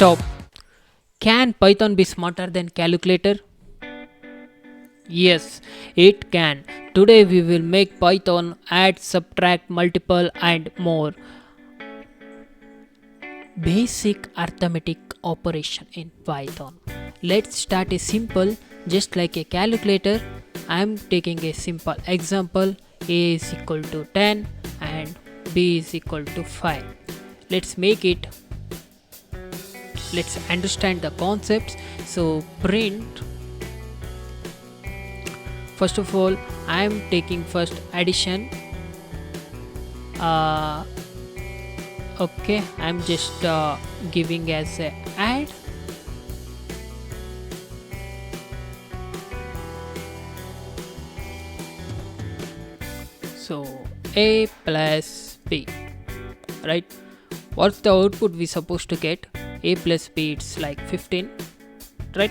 Stop. Can Python be smarter than calculator? Yes, it can. Today we will make Python add, subtract, multiple and more basic arithmetic operation in Python. Let's start a simple, just like a calculator. I am taking a simple example. A is equal to 10 and B is equal to 5. Let's make it. Let's understand the concepts. So print. First of all, I am taking first addition. Okay, I'm just giving as a add. So A plus B, right? What's the output we supposed to get? A plus B, it's like 15, right?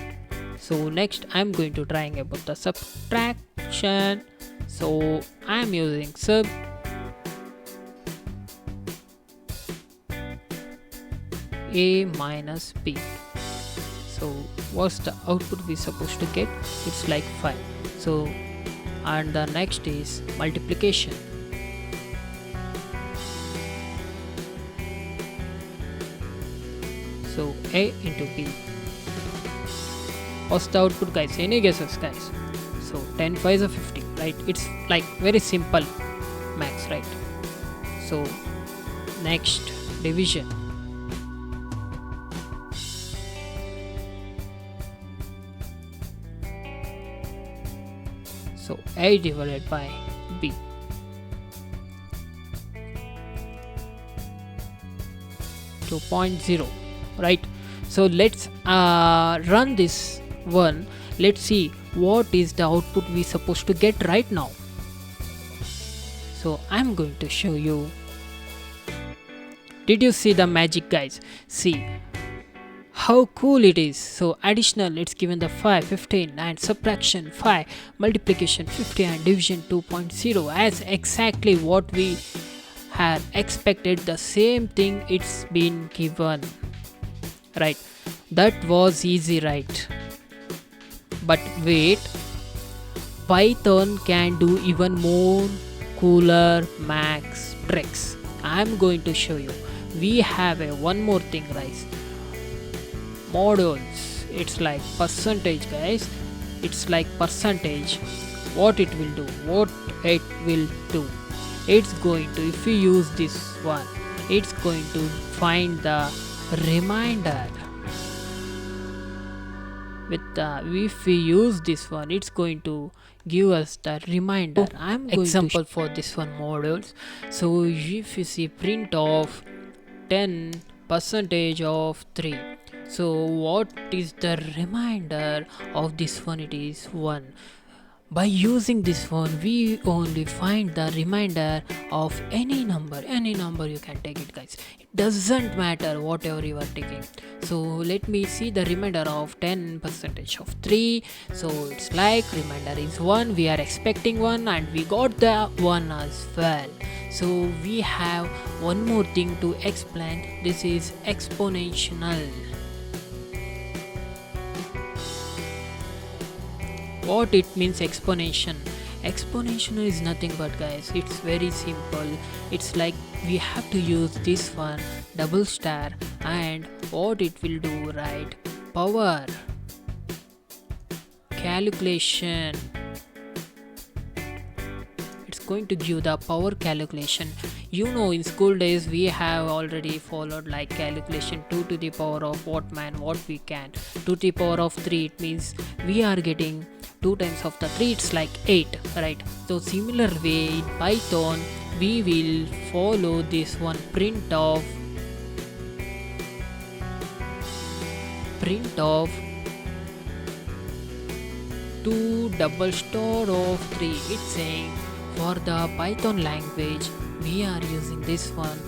So next I'm going to trying about the subtraction. So I'm using sub. A minus B. So what's the output we supposed to get? It's like 5. So and the next is multiplication. So A into B. What's the output, guys? Any guesses, guys? So 10 5 is 50, right? It's like very simple max, right? So next, division. So A divided by B. To 0.0, right? So let's run this one. Let's see what is the output we supposed to get right now. So I'm going to show you. Did you see the magic, guys? See how cool it is. So additional, it's given the 5 15 and subtraction 5, multiplication 50 and division 2.0 as exactly what we had expected. The same thing it's been given, right? That was easy, right? But wait, Python can do even more cooler max tricks. I'm going to show you. We have a one more thing, guys. Modulus. It's like percentage, guys. It's like percentage. What it will do? It's going to, if we use this one, it's going to find the remainder. If we use this one, it's going to give us the remainder. I'm going example for this one, modulus. So if you see print of 10 percentage of 3. So what is the remainder of this one? It is 1. By using this one, we only find the remainder of any number you can take it, guys. It doesn't matter whatever you are taking. So let me see the remainder of 10 percentage of 3. So it's like remainder is 1. We are expecting 1 and we got the 1 as well. So we have one more thing to explain. This is exponential. What it means, exponentiation? Exponential is nothing but, guys, it's very simple. It's like we have to use this one double star, and what it will do, right? Power calculation. It's going to give the power calculation. You know, in school days we have already followed like calculation 2 to the power of what we can. 2 to the power of 3, it means we are getting 2 times of the 3, it's like 8, right? So similar way in Python we will follow this one, print of 2 double star of 3. It's saying for the Python language we are using this one.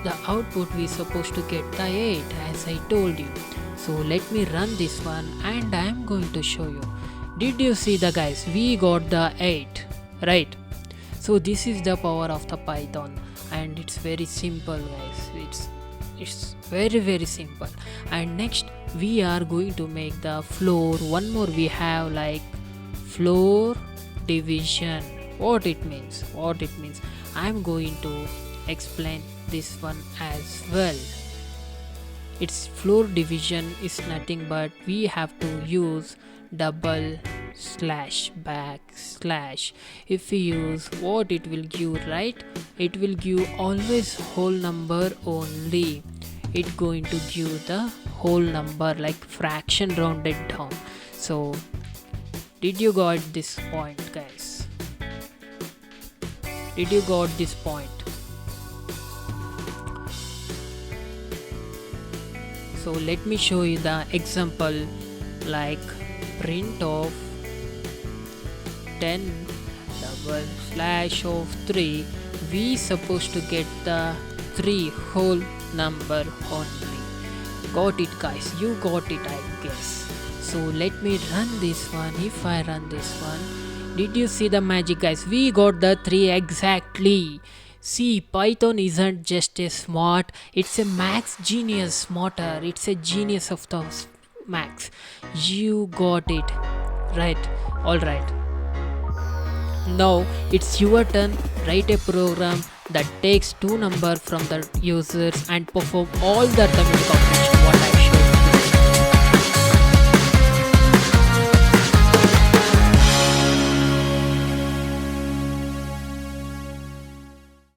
The output we supposed to get the 8, as I told you. So let me run this one and I am going to show you. Did you see the, guys? We got the 8, right? So this is the power of the Python, and it's very simple, guys. It's it's very simple. And next we are going to make the floor. One more we have like floor division. What it means, I'm going to explain this one as well. Its floor division is nothing but we have to use double slash backslash. If we use, what it will give, right? It will give always whole number only. It going to give the whole number like fraction rounded down. So did you got this point, guys? Did you got this point? So let me show you the example, like print of 10 double slash of 3. We supposed to get the 3 whole number only. Got it, guys? You got it, I guess. So let me run this one. If I run this one, did you see the magic, guys? We got the 3 exactly. See, Python isn't just a smart, it's a max genius smarter. It's a genius of the max. You got it, right? Alright. Now it's your turn. Write a program that takes 2 numbers from the users and perform all the arithmetic operations what I